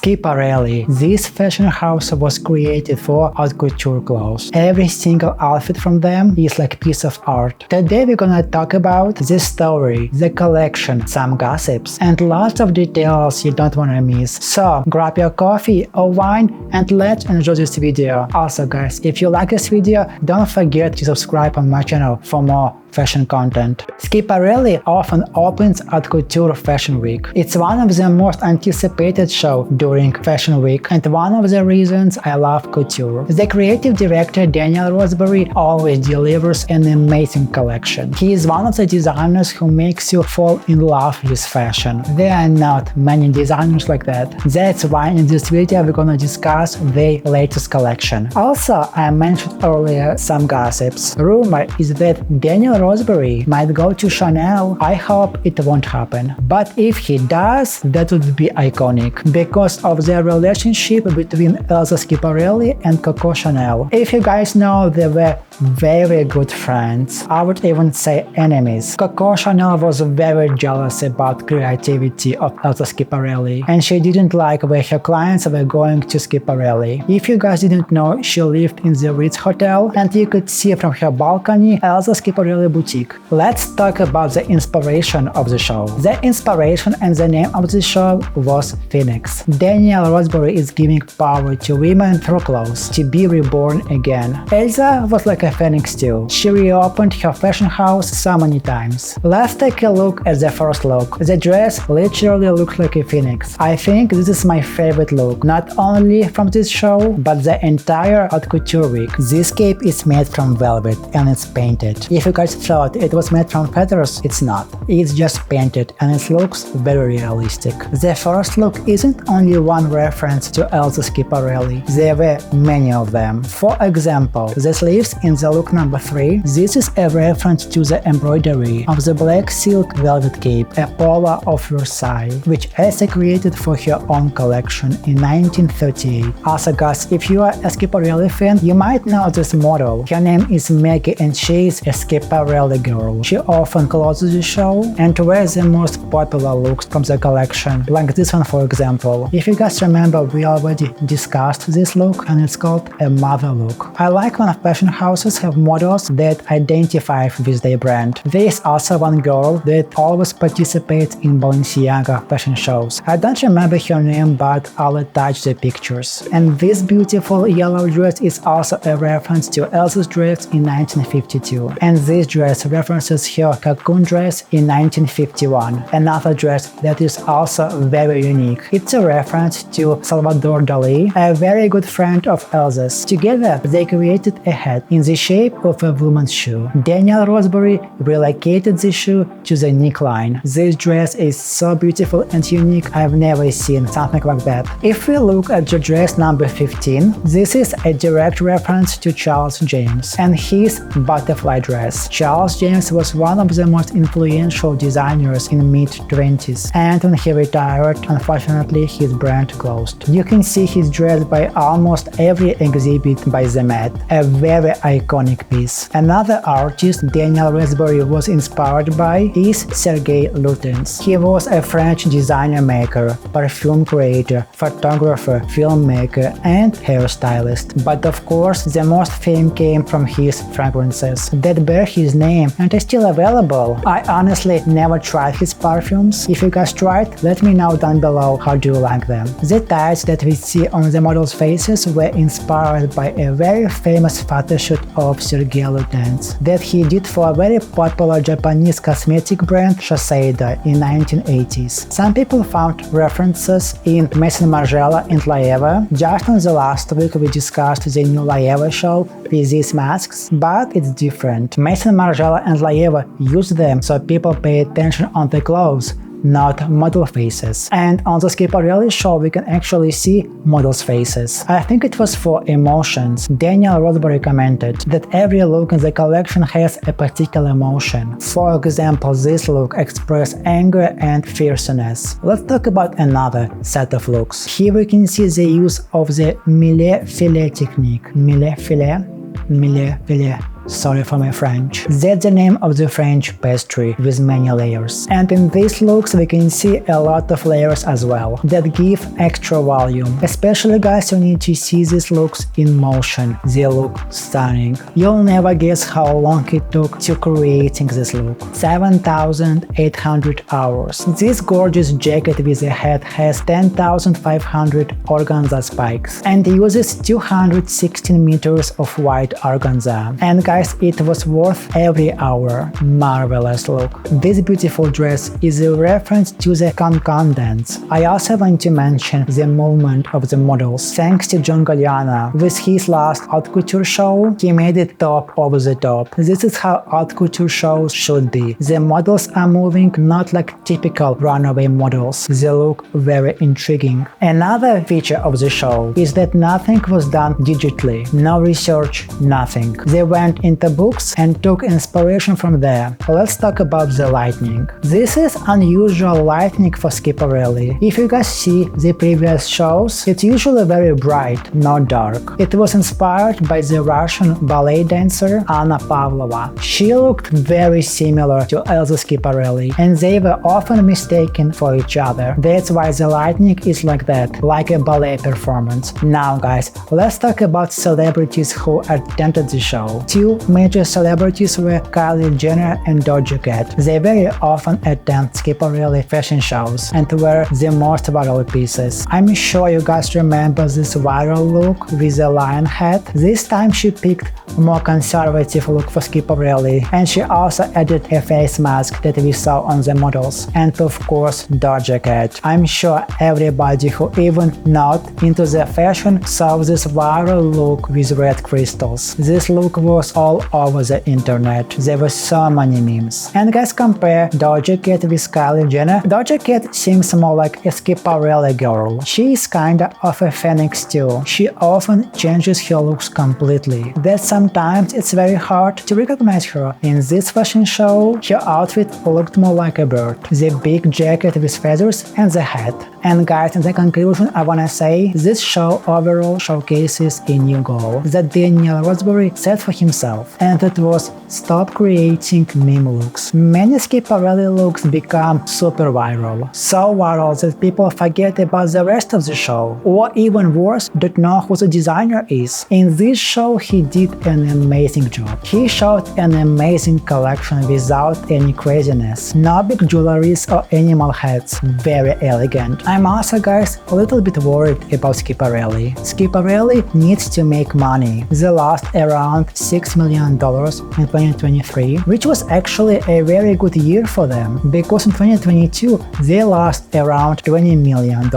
Schiaparelli. This fashion house was created for haute couture clothes. Every single outfit from them is like a piece of art. Today we're gonna talk about the story, the collection, some gossips, and lots of details you don't wanna miss. So grab your coffee or wine and let's enjoy this video. Also guys, if you like this video, don't forget to subscribe on my channel for more fashion content. Schiaparelli often opens at Couture Fashion Week. It's one of the most anticipated shows during Fashion Week and one of the reasons I love couture. The creative director Daniel Roseberry always delivers an amazing collection. He is one of the designers who makes you fall in love with fashion. There are not many designers like that. That's why in this video we're gonna discuss their latest collection. Also, I mentioned earlier some gossips. Rumor is that Daniel Roseberry might go to Chanel. I hope it won't happen. But if he does, that would be iconic because of their relationship between Elsa Schiaparelli and Coco Chanel. If you guys know, they were very good friends. I would even say enemies. Coco Chanel was very jealous about creativity of Elsa Schiaparelli and she didn't like where her clients were going to Schiaparelli. If you guys didn't know, she lived in the Ritz Hotel and you could see from her balcony Elsa Schiaparelli boutique. Let's talk about the inspiration of the show. The inspiration and the name of the show was Phoenix. Daniel Roseberry is giving power to women through clothes to be reborn again. Elsa was like a phoenix too. She reopened her fashion house so many times. Let's take a look at the first look. The dress literally looks like a phoenix. I think this is my favorite look, not only from this show, but the entire Haute Couture week. This cape is made from velvet and it's painted. If you guys thought it was made from feathers, it's not. It's just painted and it looks very realistic. The first look isn't only one reference to Elsa Schiaparelli. There were many of them. For example, the sleeves in the look number 3. This is a reference to the embroidery of the black silk velvet cape, a polar of Versailles, which Elsa created for her own collection in 1938. Also guys, if you are a Schiaparelli fan, you might know this model. Her name is Maggie and she is a Schiaparelli girl. She often closes the show and wears the most popular looks from the collection, like this one for example. If you guys remember, we already discussed this look and it's called a mother look. I like when fashion houses have models that identify with their brand. There is also one girl that always participates in Balenciaga fashion shows. I don't remember her name, but I'll attach the pictures. And this beautiful yellow dress is also a reference to Elsa's dress in 1952. And this dress references her cocoon dress in 1951. Another dress that is also very unique. It's a reference to Salvador Dali, a very good friend of Elsa's. Together, they created a hat in the shape of a woman's shoe. Daniel Roseberry relocated the shoe to the neckline. This dress is so beautiful and unique. I've never seen something like that. If we look at the dress number 15, this is a direct reference to Charles James and his butterfly dress. Charles James was one of the most influential designers in mid-20s, and when he retired, unfortunately his brand closed. You can see his dress by almost every exhibit by the Met, a very iconic piece. Another artist Daniel Roseberry was inspired by is Sergei Lutens. He was a French designer maker, perfume creator, photographer, filmmaker, and hairstylist. But of course, the most fame came from his fragrances that bear his name and are still available. I honestly never tried his perfumes. If you guys tried, let me know down below how do you like them. The ties that we see on the models' faces were inspired by a very famous photo shoot of Sergei Lutens that he did for a very popular Japanese cosmetic brand Shiseido in 1980s. Some people found references in Maison Margiela and Laeva. Just on the last week we discussed the new Laeva show with these masks, but it's different. Maison Margiela and Laeva use them so people pay attention on the clothes, not model faces. And on the Schiaparelli show we can actually see models' faces. I think it was for emotions. Daniel Roseberry commented that every look in the collection has a particular emotion. For example, this look expresses anger and fierceness. Let's talk about another set of looks. Here we can see the use of the mille-filet technique. Mille-filet? Mille-filet. sorry for my French. That's the name of the French pastry with many layers. And in these looks we can see a lot of layers as well that give extra volume. Especially guys, you need to see these looks in motion. They look stunning. You'll never guess how long it took to creating this look. 7,800 hours. This gorgeous jacket with a hat has 10,500 organza spikes and uses 216 meters of white organza. And guys, it was worth every hour. Marvelous look. This beautiful dress is a reference to the Cancan dance. I also want to mention the movement of the models. Thanks to John Galliano, with his last Haute Couture show, he made it top over the top. This is how Haute Couture shows should be. The models are moving not like typical runaway models. They look very intriguing. Another feature of the show is that nothing was done digitally. No research, nothing. They went into books and took inspiration from there. Let's talk about the lighting. This is unusual lighting for Schiaparelli. If you guys see the previous shows, it's usually very bright, not dark. It was inspired by the Russian ballet dancer Anna Pavlova. She looked very similar to Elsa Schiaparelli, and they were often mistaken for each other. That's why the lighting is like that, like a ballet performance. Now guys, let's talk about celebrities who attended the show. Two major celebrities were Kylie Jenner and Doja Cat. They very often attend Schiaparelli fashion shows and wear the most viral pieces. I'm sure you guys remember this viral look with a lion hat. This time she picked a more conservative look for Schiaparelli, and she also added a face mask that we saw on the models. And of course Doja Cat. I'm sure everybody who even not into the fashion saw this viral look with red crystals. This look was all over the internet. There were so many memes. And guys, compare Doja Cat with Kylie Jenner. Doja Cat seems more like a Schiaparelli girl. She is kinda of a phoenix too. She often changes her looks completely. That sometimes it's very hard to recognize her. In this fashion show, her outfit looked more like a bird. The big jacket with feathers and the hat. And guys, in the conclusion, I wanna say this show overall showcases a new goal that Daniel Roseberry set for himself, and that was stop creating meme looks. Many Schiaparelli looks become super viral, so viral that people forget about the rest of the show, or even worse, don't know who the designer is. In this show, he did an amazing job. He showed an amazing collection without any craziness. No big jewelries or animal heads, very elegant. I'm also, guys, a little bit worried about Schiaparelli. Schiaparelli needs to make money. They lost around $6 million in 2023, which was actually a very good year for them, because in 2022 they lost around $20 million.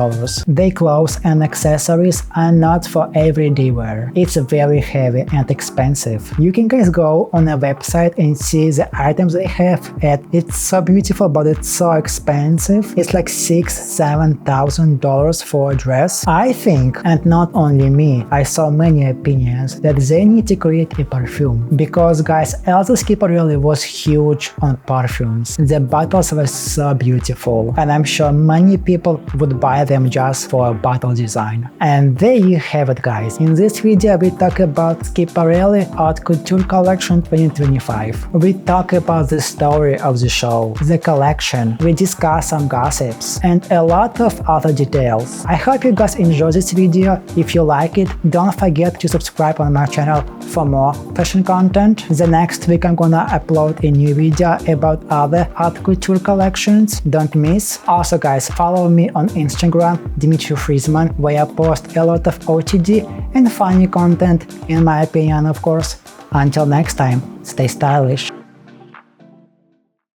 Their clothes and accessories are not for everyday wear. It's very heavy and expensive. You can guys go on a website and see the items they have, and it's so beautiful, but it's so expensive. It's like $6,000–7,000 for a dress. I think, and not only me, I saw many opinions that they need to create a perfume, because guys, Elsa Schiaparelli was huge on perfumes. The bottles were so beautiful, and I'm sure many people would buy them just for a bottle design. And there you have it, guys. In this video we talk about Schiaparelli Haute Couture Collection 2025. We talk about the story of the show, the collection, we discuss some gossips, and a lot of other details. I hope you guys enjoy this video. If you like it, don't forget to subscribe on my channel for more fashion content. The next week I'm gonna upload a new video about other haute couture collections. Don't miss. Also guys, follow me on Instagram, Dimitri Friesman, where I post a lot of OTD and funny content, in my opinion, of course. Until next time, stay stylish.